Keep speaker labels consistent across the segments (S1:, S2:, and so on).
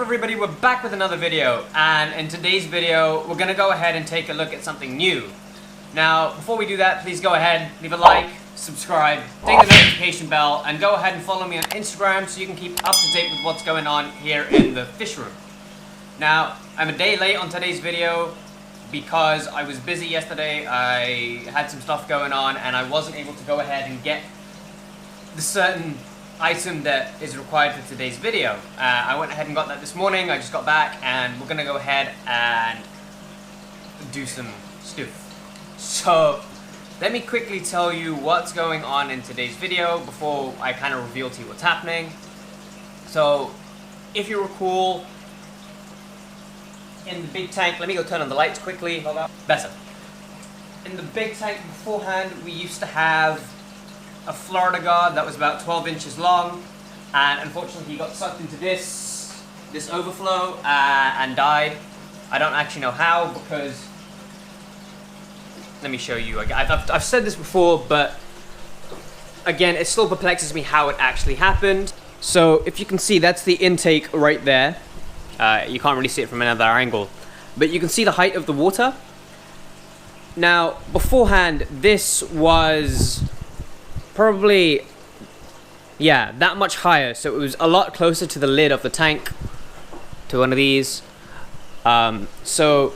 S1: up everybody, we're back with another video, and in today's video we're gonna go ahead and take a look at something new. Now before we do that, please go ahead, leave a like, subscribe, ding the notification bell, and go ahead and follow me on Instagram so you can keep up to date with what's going on here in the fish room. Now I'm a day late on today's video because I was busy yesterday. I had some stuff going on and I wasn't able to go ahead and get the certain item that is required for today's video. I went ahead and got that this morning. I just got back and we're gonna go ahead and do some stuff. So let me quickly tell you what's going on in today's video before I kind of reveal to you what's happening. So if you recall, in the big tank, let me go turn on the lights quickly. Hold on. Better. In the big tank beforehand, we used to have a Florida guard that was about 12 inches long, and unfortunately he got sucked into this overflow and died. I don't actually know how, because let me show you. I've said this before, but again it still perplexes me how it actually happened. So if you can see, that's the intake right there. You can't really see it from another angle, but you can see the height of the water. Now beforehand this was probably, yeah, that much higher, so it was a lot closer to the lid of the tank, to one of these. So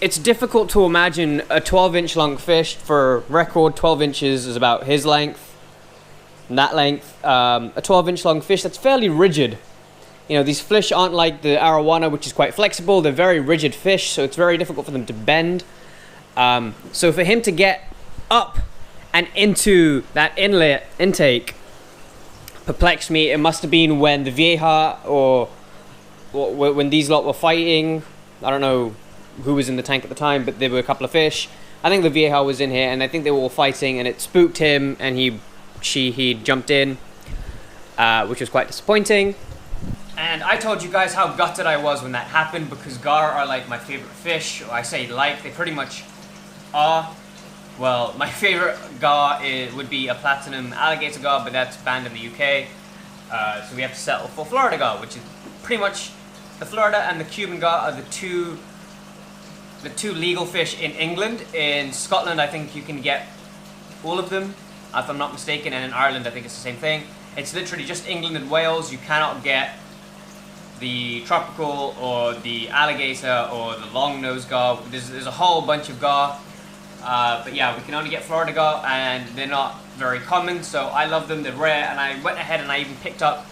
S1: it's difficult to imagine a 12-inch long fish. For record, 12 inches is about his length, and that length. A 12-inch long fish that's fairly rigid. You know, these fish aren't like the arowana, which is quite flexible. They're very rigid fish, so it's very difficult for them to bend. So for him to get up and into that inlet intake perplexed me. It must have been when the vieja or when these lot were fighting. I don't know who was in the tank at the time, but there were a couple of fish. I think the vieja was in here, and I think they were all fighting, and it spooked him, and he jumped in, which was quite disappointing. And I told you guys how gutted I was when that happened, because gar are like my favorite fish. Or I say like, they pretty much are. Well, my favorite gar would be a platinum alligator gar, but that's banned in the UK. So we have to settle for Florida gar, which is pretty much the Florida and the Cuban gar are the two legal fish in England. In Scotland, I think you can get all of them, if I'm not mistaken, and in Ireland, I think it's the same thing. It's literally just England and Wales. You cannot get the tropical or the alligator or the long-nosed gar. There's a whole bunch of gar. But yeah, we can only get Florida gar, and they're not very common, so I love them, they're rare. And I went ahead and I even picked up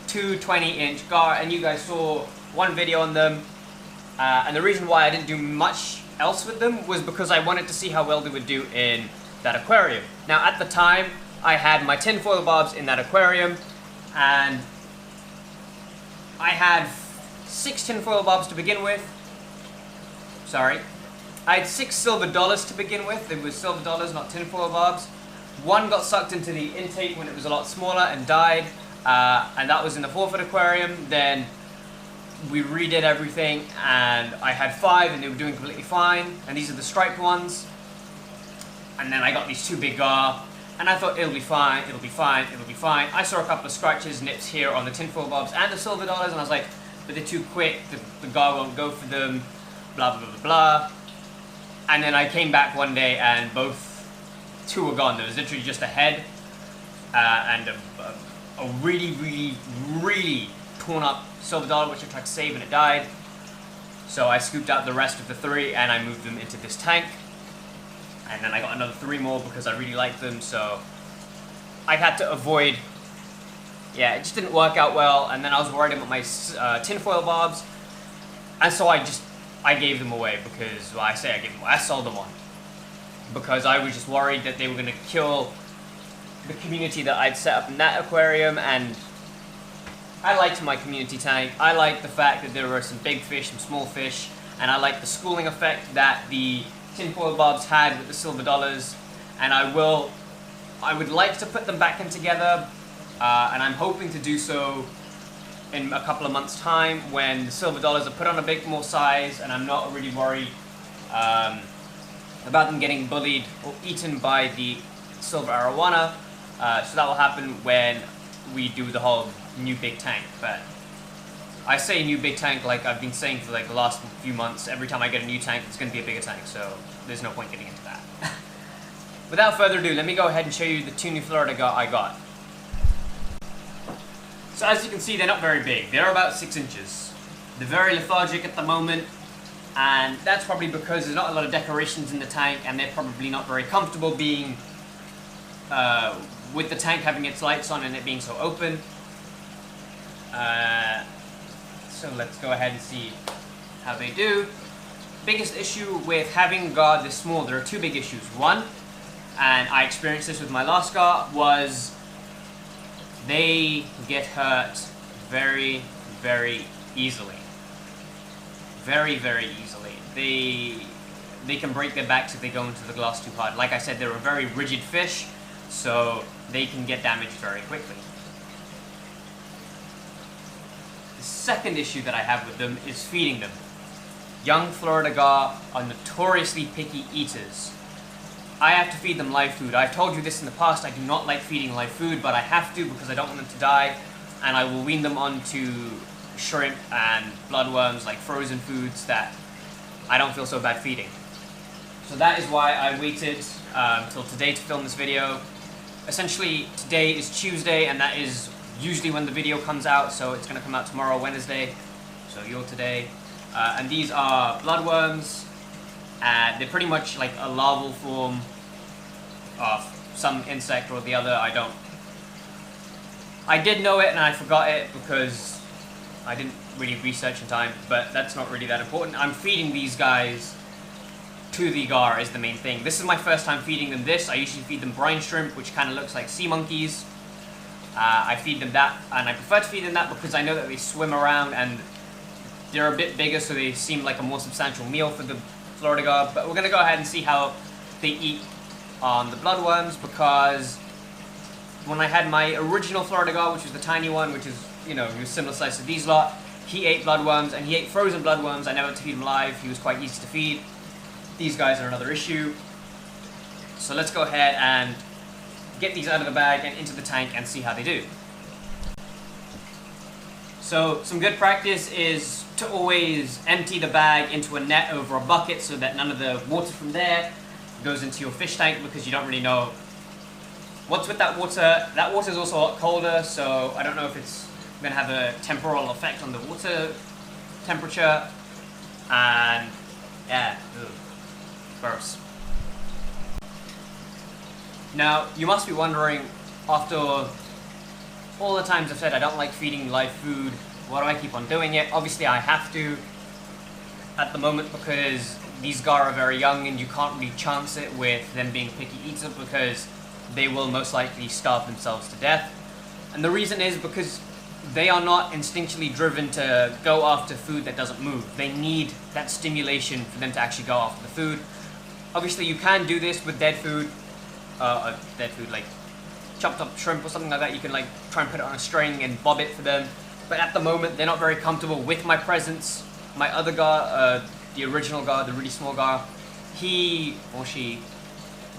S1: two 20-inch gar, and you guys saw one video on them. And the reason why I didn't do much else with them was because I wanted to see how well they would do in that aquarium. Now at the time, I had my tinfoil bobs in that aquarium, and I had 6 tinfoil bobs to begin with. Sorry. I had 6 silver dollars to begin with. They were silver dollars, not tinfoil bobs. One got sucked into the intake when it was a lot smaller and died, and that was in the 4-foot aquarium. Then we redid everything, and I had 5, and they were doing completely fine. And these are the striped ones. And then I got these 2 big gar, and I thought it'll be fine, it'll be fine, it'll be fine. I saw a couple of scratches, nips here on the tinfoil bobs and the silver dollars, and I was like, but they're too quick. The gar won't go for them. Blah blah blah blah. And then I came back one day and both 2 were gone. There was literally just a head and a really torn up silver dollar, which I tried to save, and it died. So I scooped out the rest of the 3 and I moved them into this tank. And then I got another 3 more because I really liked them, so I had to avoid. Yeah, it just didn't work out well, and then I was worried about my tinfoil bobs, and so I gave them away because, well, I sold them on. Because I was just worried that they were going to kill the community that I'd set up in that aquarium, and I liked my community tank. I liked the fact that there were some big fish, some small fish, and I liked the schooling effect that the tinfoil bobs had with the silver dollars, and I would like to put them back in together, and I'm hoping to do so in a couple of months' time when the silver dollars are put on a bit more size, and I'm not really worried about them getting bullied or eaten by the silver arowana. So that will happen when we do the whole new big tank. But I say new big tank like I've been saying for like the last few months. Every time I get a new tank, it's going to be a bigger tank, so there's no point getting into that. Without further ado, let me go ahead and show you the 2 new Florida I got. So as you can see, they're not very big. They're about 6 inches. They're very lethargic at the moment, and that's probably because there's not a lot of decorations in the tank, and they're probably not very comfortable being with the tank having its lights on and it being so open. So let's go ahead and see how they do. Biggest issue with having a guard this small, there are 2 big issues. One, and I experienced this with my last guard, was they get hurt very, very easily. Very, very easily. They can break their backs if they go into the glass too hard. Like I said, they're a very rigid fish, so they can get damaged very quickly. The second issue that I have with them is feeding them. Young Florida gar are notoriously picky eaters. I have to feed them live food. I've told you this in the past, I do not like feeding live food, but I have to because I don't want them to die, and I will wean them onto shrimp and bloodworms, like frozen foods that I don't feel so bad feeding. So that is why I waited till today to film this video. Essentially, today is Tuesday, and that is usually when the video comes out, so it's going to come out tomorrow, Wednesday, so you're today. And these are bloodworms. They're pretty much like a larval form of some insect or the other. I did know it and I forgot it because I didn't really research in time, but that's not really that important. I'm feeding these guys to the gar is the main thing. This is my first time feeding them this. I usually feed them brine shrimp, which kind of looks like sea monkeys. I feed them that, and I prefer to feed them that because I know that they swim around and they're a bit bigger, so they seem like a more substantial meal for the Florida gar. But we're going to go ahead and see how they eat on the bloodworms, because when I had my original Florida gar, which was the tiny one, which is, you know, he was similar size to these lot, he ate bloodworms, and he ate frozen bloodworms. I never had to feed him live. He was quite easy to feed. These guys are another issue. So let's go ahead and get these out of the bag and into the tank and see how they do. So some good practice is to always empty the bag into a net over a bucket so that none of the water from there goes into your fish tank, because you don't really know what's with that water. That water is also a lot colder, so I don't know if it's going to have a temporal effect on the water temperature. And yeah, gross. Now, you must be wondering, after all the times I've said I don't like feeding live food, why do I keep on doing it? Obviously I have to at the moment because these gar are very young and you can't really chance it with them being picky eaters, because they will most likely starve themselves to death. And the reason is because they are not instinctually driven to go after food that doesn't move. They need that stimulation for them to actually go after the food. Obviously you can do this with dead food, like chopped up shrimp or something like that. You can like try and put it on a string and bob it for them. But at the moment, they're not very comfortable with my presence. My other gar, the original gar, the really small gar, he or she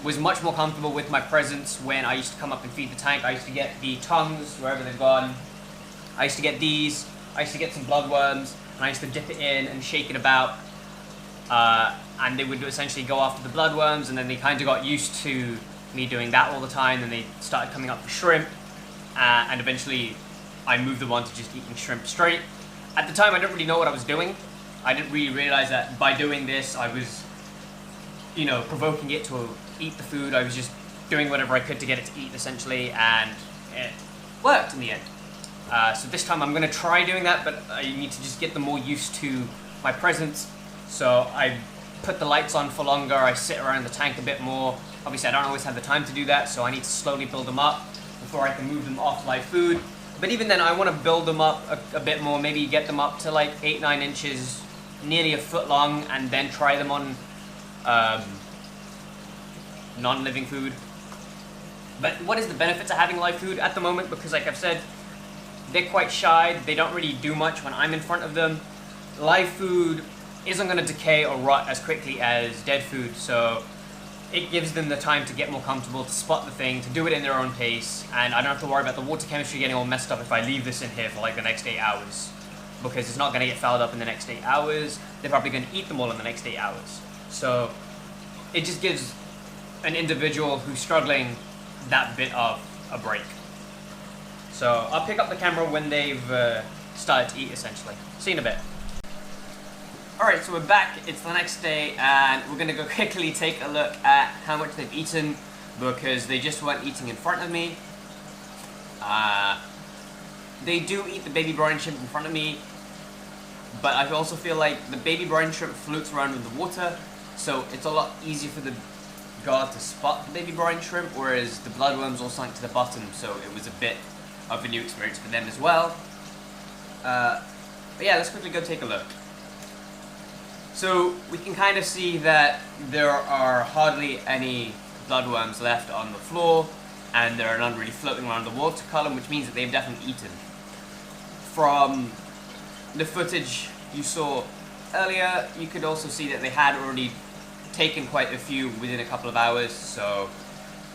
S1: was much more comfortable with my presence when I used to come up and feed the tank. I used to get the tongues wherever they've gone. I used to get these. I used to get some bloodworms, and I used to dip it in and shake it about. And they would essentially go after the bloodworms, and then they kind of got used to me doing that all the time, and they started coming up for shrimp, and eventually I moved them on to just eating shrimp straight. At the time I didn't really know what I was doing. I didn't really realize that by doing this I was, you know, provoking it to eat the food. I was just doing whatever I could to get it to eat essentially, and it worked in the end. So this time I'm going to try doing that, but I need to just get them more used to my presence. So I put the lights on for longer, I sit around the tank a bit more. Obviously I don't always have the time to do that, so I need to slowly build them up before I can move them off live food. But even then I want to build them up a bit more, maybe get them up to like 8-9 inches, nearly a foot long, and then try them on non-living food. But what is the benefit to having live food at the moment? Because like I've said, they're quite shy, they don't really do much when I'm in front of them. Live food isn't going to decay or rot as quickly as dead food, so it gives them the time to get more comfortable, to spot the thing, to do it in their own pace, and I don't have to worry about the water chemistry getting all messed up if I leave this in here for like the next 8 hours. because it's not going to get fouled up in the next 8 hours. They're probably going to eat them all in the next 8 hours. So it just gives an individual who's struggling that bit of a break. So I'll pick up the camera when they've started to eat, essentially. See you in a bit. Alright, so we're back. It's the next day, and we're going to go quickly take a look at how much they've eaten, because they just weren't eating in front of me. They do eat the baby brine shrimp in front of me, but I also feel like the baby brine shrimp floats around in the water, so it's a lot easier for the guard to spot the baby brine shrimp, whereas the bloodworms all sank to the bottom, so it was a bit of a new experience for them as well. But yeah, let's quickly go take a look. So we can kind of see that there are hardly any bloodworms left on the floor, and there are none really floating around the water column, which means that they've definitely eaten. From the footage you saw earlier, you could also see that they had already taken quite a few within a couple of hours, so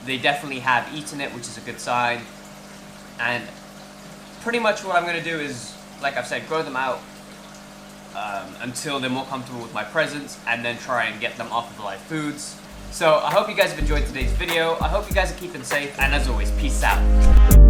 S1: they definitely have eaten it, which is a good sign. And pretty much what I'm going to do is, like I've said, grow them out until they're more comfortable with my presence, and then try and get them off of the live foods. So I hope you guys have enjoyed today's video. I hope you guys are keeping safe, and as always, peace out.